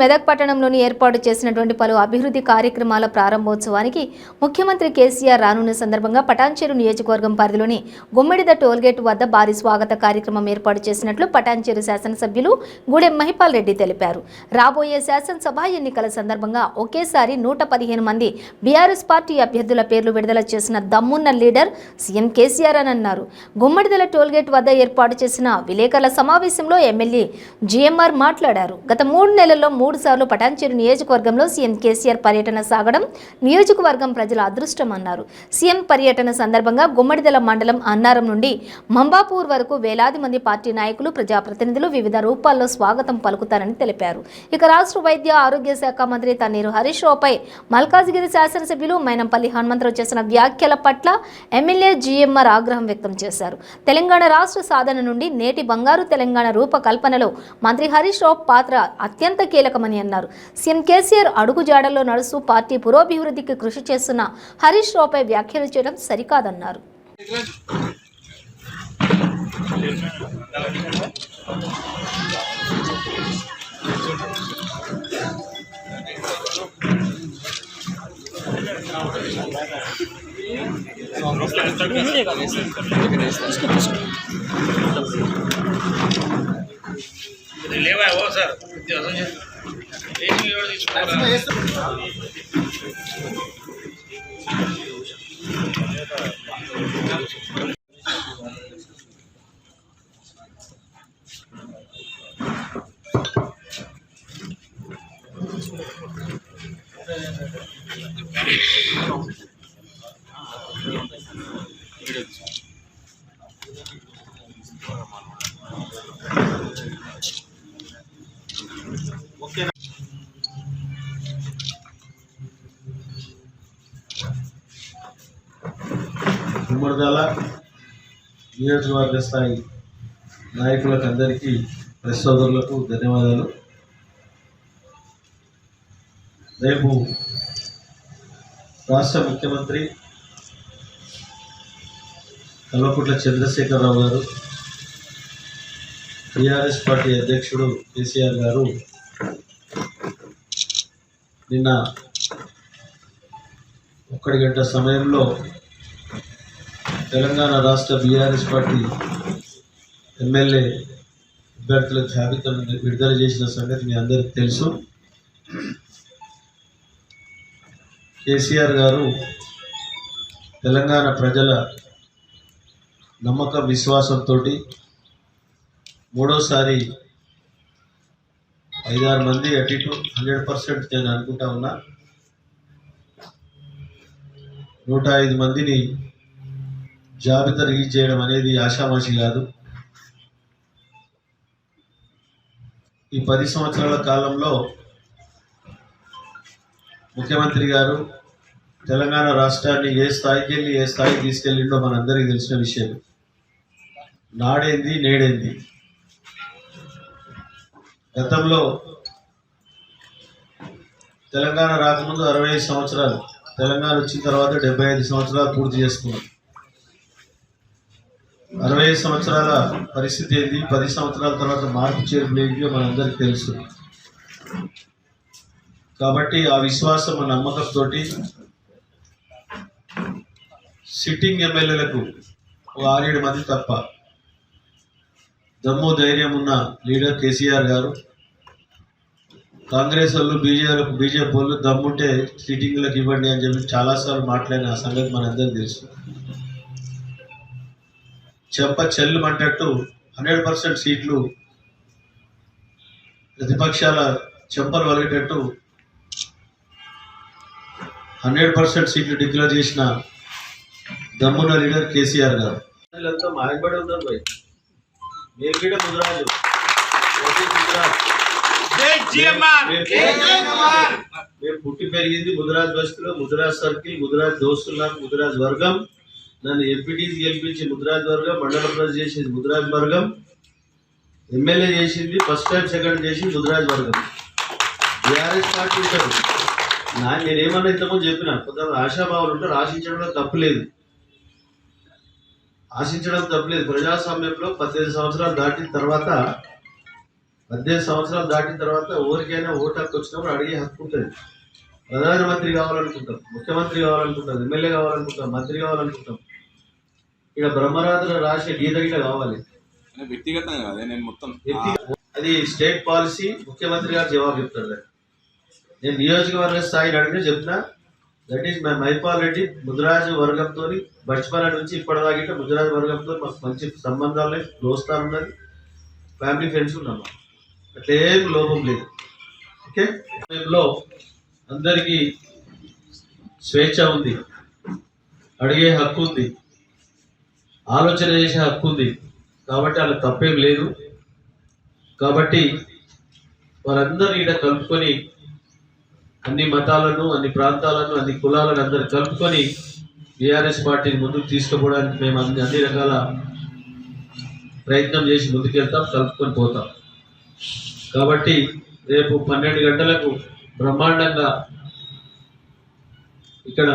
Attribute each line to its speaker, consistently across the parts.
Speaker 1: మెదక్ పట్టణంలోని ఏర్పాటు చేసినటువంటి పలు అభివృద్ధి కార్యక్రమాల ప్రారంభోత్సవానికి ముఖ్యమంత్రి కేసీఆర్ రానున్న సందర్భంగా పటాన్చెరు నియోజకవర్గం పరిధిలోని గుమ్మిడిద టోల్గేట్ వద్ద భారీ స్వాగత కార్యక్రమం ఏర్పాటు చేసినట్లు పటాన్చెరు శాసనసభ్యులు గూడెం మహిపాల్ రెడ్డి తెలిపారు. రాబోయే శాసనసభ ఎన్నికల సందర్భంగా ఒకేసారి 115 మంది బీఆర్ఎస్ పార్టీ అభ్యర్థుల పేర్లు విడుదల చేసిన దమ్మున్న లీడర్ సీఎం కేసీఆర్ అని అన్నారు. గుమ్మడిదల టోల్గేట్ వద్ద ఏర్పాటు చేసిన విలేకరుల సమావేశంలో ఎమ్మెల్యే జీఎంఆర్ మాట్లాడారు. గత 3 నెలల్లో 3 సార్లు పటాన్చెరు నియోజకవర్గంలో సీఎం కేసీఆర్ పర్యటన సాగడం నియోజకవర్గం ప్రజల అదృష్టం అన్నారు. సీఎం పర్యటన సందర్భంగా గుమ్మడిదల మండలం అన్నారం నుండి మంబాపూర్ వరకు వేలాది మంది పార్టీ నాయకులు, ప్రజాప్రతినిధులు వివిధ రూపాల్లో స్వాగతం పలుకుతారని తెలిపారు. ఇక రాష్ట్ర వైద్య ఆరోగ్య శాఖ మంత్రి తన్నీరు హరీష్ రావుపై మల్కాజ్గిరి శాసనసభ్యులు మైనంపల్లి హనుమంతరావు చేసిన వ్యాఖ్యల పట్ల ఎమ్మెల్యే జీఎంఆర్ ఆగ్రహం వ్యక్తం చేశారు. తెలంగాణ రాష్ట్ర సాధన నుండి నేటి బంగారు తెలంగాణ రూపకల్పనలో మంత్రి హరీష్ రావు పాత్ర అత్యంత కీలకమని అన్నారు. సీఎం కేసీఆర్ అడుగుజాడల్లో నడుస్తూ పార్టీ పురోభివృద్ధికి కృషి చేస్తున్న హరీష్ రావుపై వ్యాఖ్యలు చేయడం సరికాదన్నారు.
Speaker 2: लेवा है वो सर
Speaker 3: గుమ్మడిదల నియోజకవర్గ స్థాయి నాయకులకు అందరికీ ప్రెస్ సోదరులకు ధన్యవాదాలు. రేపు రాష్ట్ర ముఖ్యమంత్రి కల్వకుంట్ల చంద్రశేఖరరావు గారు, టీఆర్ఎస్ పార్టీ అధ్యక్షుడు కేసీఆర్ గారు నిన్న 1 గంట సమయంలో తెలంగాణ రాష్ట్ర బీఆర్ఎస్ పార్టీ ఎమ్మెల్యే అభ్యర్థుల జాబితాను విడుదల చేసిన సంగతి మీ అందరికీ తెలుసు. కేసీఆర్ గారు తెలంగాణ ప్రజల నమ్మకం, విశ్వాసంతో మూడోసారి 5-6 మంది అటు 100% నేను అనుకుంటా ఉన్నా 105 మందిని జాబితా రిలీజ్ చేయడం అనేది ఆషామాషి కాదు. ఈ 10 సంవత్సరాల కాలంలో ముఖ్యమంత్రి గారు తెలంగాణ రాష్ట్రాన్ని ఏ స్థాయికి వెళ్ళి ఏ స్థాయికి తీసుకెళ్ళిండో మనందరికీ తెలిసిన విషయం. నాడేంది నేడేంది. గతంలో తెలంగాణ రాకముందు 65 సంవత్సరాలు, తెలంగాణ వచ్చిన తర్వాత 75 సంవత్సరాలు పూర్తి చేసుకున్నాం. 65 సంవత్సరాల పరిస్థితి ఏంది, 10 సంవత్సరాల తర్వాత మార్పు చేర్పులు ఏంటో మనందరికీ తెలుసు. కాబట్టి ఆ విశ్వాసం, ఆ నమ్మకంతో సిట్టింగ్ ఎమ్మెల్యేలకు 6-7 మంది తప్ప దమ్ము ధైర్యం ఉన్న లీడర్ కేసీఆర్ గారు, కాంగ్రెస్ వాళ్ళు బీజేపీ వాళ్ళు దమ్ముంటే సిట్టింగ్లకు ఇవ్వండి అని చెప్పి చాలాసార్లు మాట్లాడిన ఆ సంగతి మనందరికీ తెలుసు. చెంప చెల్లుమంటట్టు 100% సీట్లు ప్రతిపక్షాల చెంపలు వలిగేటట్టు 100% సీట్లు డిక్లేర్ చేసిన దమ్మున్న లీడర్ కేసీఆర్ గారు. వీళ్ళంతా మాయబడి ఉన్నారు భయ్. మేము కూడా ముదిరాజు, మేము పుట్టి పెరిగింది ముదిరాజ్ బస్తీలో, ముదిరాజ్ సర్కిల్, ముదిరాజ్ దోస్తులు, ముదిరాజ్ వర్గం. నన్ను ఎంపీటీసీ గెలిపించి ముదిరాజ్ వర్గం, మండల ప్రజలు చేసింది ముదిరాజ్ వర్గం, ఎమ్మెల్యే చేసింది ఫస్ట్ టైం సెకండ్ చేసి ముదిరాజ్ వర్గం. బీఆర్ఎస్ పార్టీ ఉంటారు. నేనేమన్నా ఇంతకుముందు చెప్పిన కొంత ఆశాభావాలు ఉంటారు. ఆశించడంలో తప్పులేదు, ఆశించడం తప్పులేదు. ప్రజాస్వామ్యంలో 18 సంవత్సరాలు దాటిన తర్వాత 18 సంవత్సరాలు దాటిన తర్వాత ఎవరికైనా ఓటు హక్కు వచ్చినప్పుడు అడిగే హక్కు ఉంటుంది. ప్రధానమంత్రి కావాలనుకుంటాం, ముఖ్యమంత్రి కావాలనుకుంటాం, ఎమ్మెల్యే కావాలనుకుంటాం, మంత్రి కావాలనుకుంటాం. ఇక బ్రహ్మరాత్రులు రాసే గీత గిట కావాలి.
Speaker 4: వ్యక్తిగతంగా కాదే, నేను మొత్తం
Speaker 3: అది స్టేట్ పాలసీ, ముఖ్యమంత్రి గారు జవాబు చెప్తారు. నేను నియోజకవర్గ స్థాయిని అడిగితే చెప్తున్నా. దట్ ఈస్ మైపాల్ రెడ్డి ముదిరాజు వర్గంతో బచ్పల నుంచి ఇప్పటిదాకా ముదిరాజు వర్గంతో మాకు మంచి సంబంధాలు, దోస్తాను ఉన్నది, ఫ్యామిలీ ఫ్రెండ్స్ ఉన్నాము. అట్లేం లోపం లేదు. ఓకే, లో అందరికీ స్వేచ్ఛ ఉంది, అడిగే హక్కు ఉంది, ఆలోచన చేసే హక్కు ఉంది. కాబట్టి అలా తప్పేం లేదు. కాబట్టి వారందరూ ఇక్కడ కలుపుకొని అన్ని మతాలను, అన్ని ప్రాంతాలను, అన్ని కులాలను అందరు కలుపుకొని బీఆర్ఎస్ పార్టీని ముందుకు తీసుకుపోవడానికి మేము అన్ని రకాల ప్రయత్నం చేసి ముందుకెళ్తాం, కలుపుకొని పోతాం. కాబట్టి రేపు 12 గంటలకు బ్రహ్మాండంగా ఇక్కడ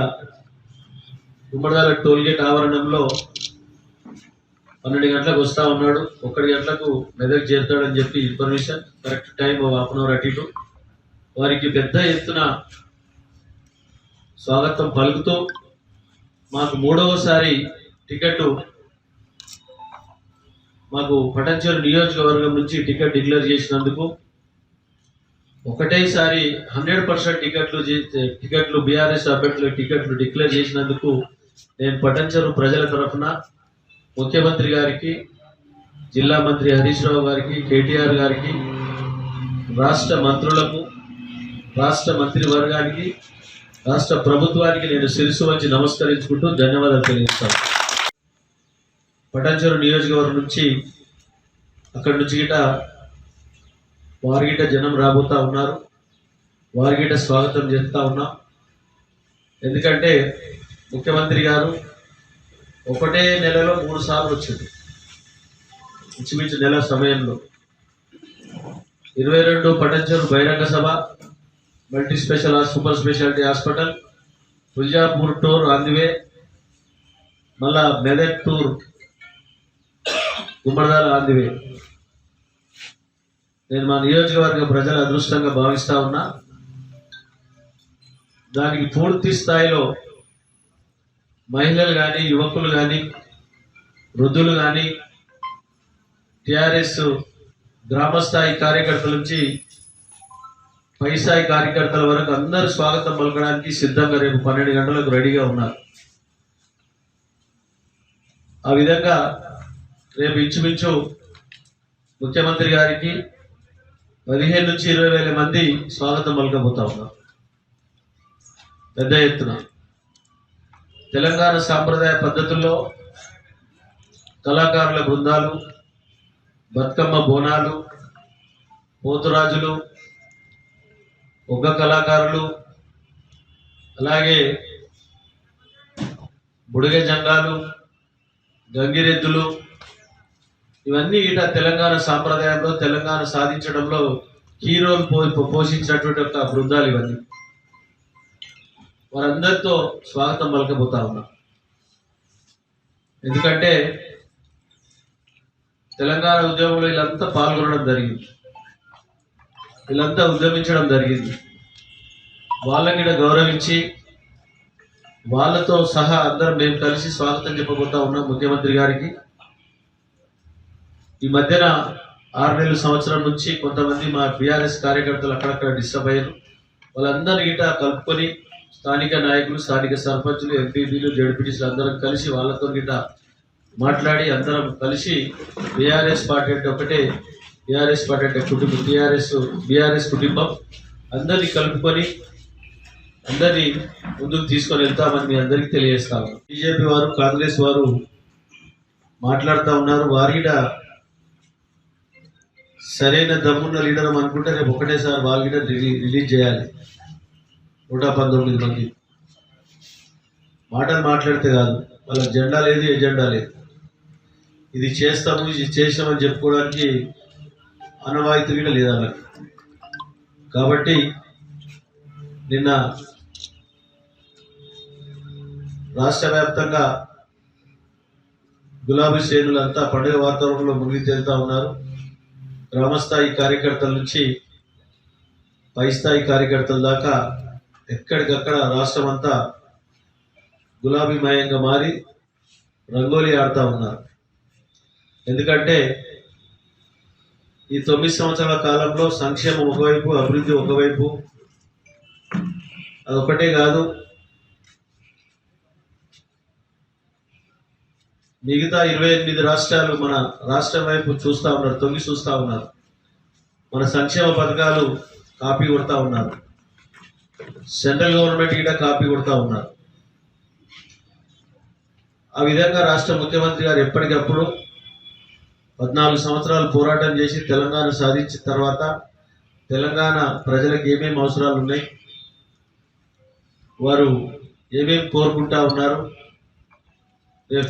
Speaker 3: గుమ్మడిదాల టోల్గేట్ ఆవరణంలో 12 గంటలకు వస్తూ ఉన్నాడు. 1 గంటలకు మెదక్ చేరుతాడని చెప్పి ఇన్ఫర్మేషన్. కరెక్ట్ టైం 1/2 అవర్ అటు ఇటు. వారికి పెద్ద ఎత్తున స్వాగతం పలుకుతూ మాకు 3వసారి టికెట్, మాకు పటాన్చెరు నియోజకవర్గం నుంచి టికెట్ డిక్లేర్ చేసినందుకు, ఒకటేసారి 100% టికెట్లు బీఆర్ఎస్ అభ్యర్థుల టికెట్లు డిక్లేర్ చేసినందుకు నేను పటాన్చెరు ప్రజల తరఫున ముఖ్యమంత్రి గారికి, జిల్లా మంత్రి హరీష్ రావు గారికి, కేటీఆర్ గారికి, రాష్ట్ర మంత్రులకు, రాష్ట్ర మంత్రివర్గానికి, రాష్ట్ర ప్రభుత్వానికి నేను శిరస్సు వంచి నమస్కరించుకుంటూ ధన్యవాదాలు తెలియజేస్తాను. పటాన్చెరు నియోజకవర్గం నుంచి అక్కడి నుంచి గిట వారిగిట జనం రాబోతూ ఉన్నారు. వారిగిట స్వాగతం చేస్తూ ఉన్నాం. ఎందుకంటే ముఖ్యమంత్రి గారు ఒకటే నెలలో 3 సార్లు వచ్చింది. ఇంచుమించు నెల సమయంలో 22 పటాన్చెరు బహిరంగ సభ, multi special super speciality hospital, Tuljapur tour on the way, మళ్ళా Medak tour, Gummadidala on the way. నేను మా నియోజకవర్గ ప్రజల అదృష్టంగా భావిస్తా ఉన్నా. దానికి పూర్తి స్థాయిలో మహిళలు కానీ, యువకులు కానీ, వృద్ధులు కానీ, టిఆర్ఎస్ గ్రామస్థాయి కార్యకర్తల నుంచి పై స్థాయి కార్యకర్తల వరకు అందరూ స్వాగతం పలకడానికి సిద్ధంగా రేపు 12 గంటలకు రెడీగా ఉన్నారు. ఆ విధంగా రేపు ఇంచుమించు ముఖ్యమంత్రి గారికి 15 నుంచి 20 వేల మంది స్వాగతం పలకబోతా ఉన్నారు పెద్ద ఎత్తున. తెలంగాణ సాంప్రదాయ పద్ధతుల్లో కళాకారుల బృందాలు, బతుకమ్మ బోనాలు, పోతురాజులు, ఒగ్గ కళాకారులు, అలాగే బుడిగ జంగాలు, గంగిరెద్దులు, ఇవన్నీ ఇట తెలంగాణ సాంప్రదాయంలో, తెలంగాణ సాధించడంలో హీరోలు పోషించినటువంటి ఒక బృందాలు ఇవన్నీ. వారందరితో స్వాగతం పలకబోతా ఉన్నాం. ఎందుకంటే తెలంగాణ ఉద్యమంలో వీళ్ళంతా పాల్గొనడం జరిగింది, వీళ్ళంతా ఉద్యమించడం జరిగింది. వాళ్ళని గౌరవించి వాళ్ళతో సహా అందరం మేము కలిసి స్వాగతం చెప్పబోతా ఉన్నాం ముఖ్యమంత్రి గారికి. ఈ మధ్యన 6 నెలల సంవత్సరం నుంచి కొంతమంది మా బీఆర్ఎస్ కార్యకర్తలు అక్కడక్కడ డిస్టర్బ్ అయ్యారు. వాళ్ళందరినీ గిట కలుపుకొని స్థానిక నాయకులు, స్థానిక సర్పంచులు, ఎంపీపీలు, జడ్పీటీసీలు అందరం కలిసి వాళ్ళతో గిట మాట్లాడి అందరం కలిసి బీఆర్ఎస్ పార్టీ అంటే ఒకటే, బీఆర్ఎస్ పార్టీ అంటే కుటుంబం, బీఆర్ఎస్ కుటుంబం అందరినీ కలుపుకొని అందరినీ ముందుకు తీసుకొని వెళ్తామని మీ అందరికీ తెలియజేస్తాము. బీజేపీ వారు, కాంగ్రెస్ వారు మాట్లాడుతూ ఉన్నారు. వారిగిట సరైన దమ్మున్న లీడర్ అనుకుంటే రేపు ఒకటేసారి వాళ్ళ రిలీజ్ చేయాలి. 119 మంది మాటలు మాట్లాడితే కాదు, వాళ్ళ జెండా లేదు, ఎజెండా లేదు. ఇది చేస్తాము, ఇది చేసామని చెప్పుకోవడానికి అనవాయితీ కూడా లేదు వాళ్ళకి. కాబట్టి నిన్న రాష్ట్ర వ్యాప్తంగా గులాబీ శ్రేణులంతా పండుగ వాతావరణంలో మునిగి తేలుతా ఉన్నారు. గ్రామస్థాయి కార్యకర్తల నుంచి పై స్థాయి కార్యకర్తల దాకా ఎక్కడికక్కడ రాష్ట్రం అంతా గులాబీమయంగా మారి రంగోలీ ఆడుతూ ఉన్నారు. ఎందుకంటే ఈ 9 సంవత్సరాల కాలంలో సంక్షేమం ఒకవైపు, అభివృద్ధి ఒకవైపు, అదొకటే కాదు, మిగతా 28 రాష్ట్రాలు మన రాష్ట్రం వైపు చూస్తూ ఉన్నారు, తొంగి చూస్తూ ఉన్నారు. మన సంక్షేమ పథకాలు కాపీ కొడతా ఉన్నారు, సెంట్రల్ గవర్నమెంట్ కూడా కాపీ కొడతా ఉన్నారు. ఆ విధంగా రాష్ట్ర ముఖ్యమంత్రి గారు ఎప్పటికప్పుడు 14 సంవత్సరాలు పోరాటం చేసి తెలంగాణ సాధించిన తర్వాత తెలంగాణ ప్రజలకు ఏమేమి అవసరాలు ఉన్నాయి, వారు ఏమేమి కోరుకుంటా ఉన్నారు,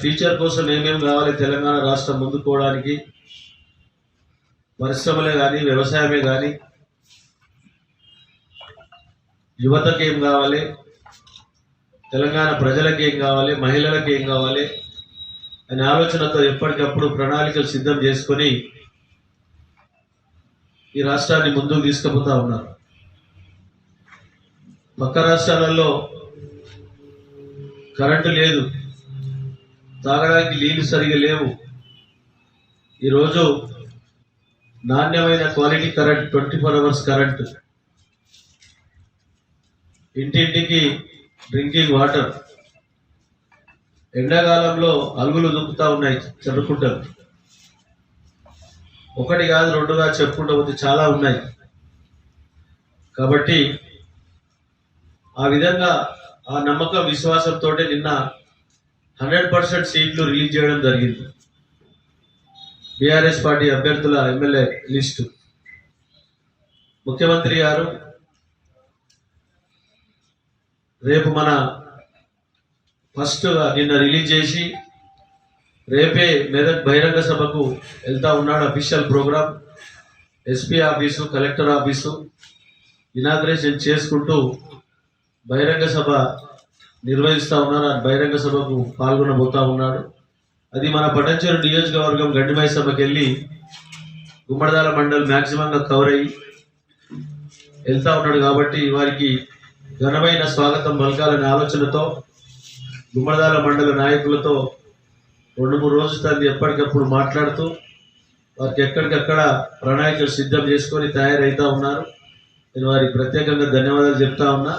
Speaker 3: ఫ్యూచర్ కోసం ఏమేమి కావాలి, తెలంగాణ రాష్ట్రం ముందుకోవడానికి పరిశ్రమలే కానీ, వ్యవసాయమే కానీ, యువతకి ఏం కావాలి, తెలంగాణ ప్రజలకు ఏం కావాలి, మహిళలకు ఏం కావాలి అనే ఆలోచనతో ఎప్పటికప్పుడు ప్రణాళికలు సిద్ధం చేసుకొని ఈ రాష్ట్రాన్ని ముందుకు తీసుకుపోతా ఉన్నారు. పక్క రాష్ట్రాలలో కరెంటు లేదు, తాగడానికి నీళ్లు సరిగా లేవు. ఈరోజు నాణ్యమైన క్వాలిటీ కరెంట్, 24 అవర్స్ కరెంటు, ఇంటింటికి డ్రింకింగ్ వాటర్, ఎండాకాలంలో అలుగులు దుక్కుతా ఉన్నాయి చెరుకుంటారు. ఒకటి కాదు, 2 కాదు, చెప్పుకుంటూ పోతే చాలా ఉన్నాయి. కాబట్టి ఆ విధంగా ఆ నమ్మకం విశ్వాసంతో నిన్న 100% సీట్లు రిలీజ్ చేయడం జరిగింది. బీఆర్ఎస్ పార్టీ అభ్యర్థుల ఎమ్మెల్యే లిస్టు ముఖ్యమంత్రి గారు రేపు మన ఫస్ట్గా నిన్న రిలీజ్ చేసి రేపే మెదక్ బహిరంగ సభకు వెళ్తా ఉన్నాడు. Official program SP office, collector office inauguration చేసుకుంటూ బహిరంగ సభ నిర్వహిస్తూ ఉన్నారు. ఆ బహిరంగ సభకు పాల్గొనబోతా ఉన్నాడు. అది మన పటంచెరు నియోజకవర్గం గండిమై సభకి వెళ్ళి గుమ్మడిదాల మండల్ మ్యాక్సిమంగా కవర్ అయ్యి వెళ్తా ఉన్నాడు. కాబట్టి వారికి ఘనమైన స్వాగతం పలకాలనే ఆలోచనతో గుమ్మడిదాల మండల నాయకులతో 2-3 రోజుల తల్లి ఎప్పటికప్పుడు మాట్లాడుతూ వారికి ఎక్కడికక్కడ ప్రణాళికలు సిద్ధం చేసుకొని తయారవుతా ఉన్నారు. నేను వారికి ప్రత్యేకంగా ధన్యవాదాలు చెప్తా ఉన్నా.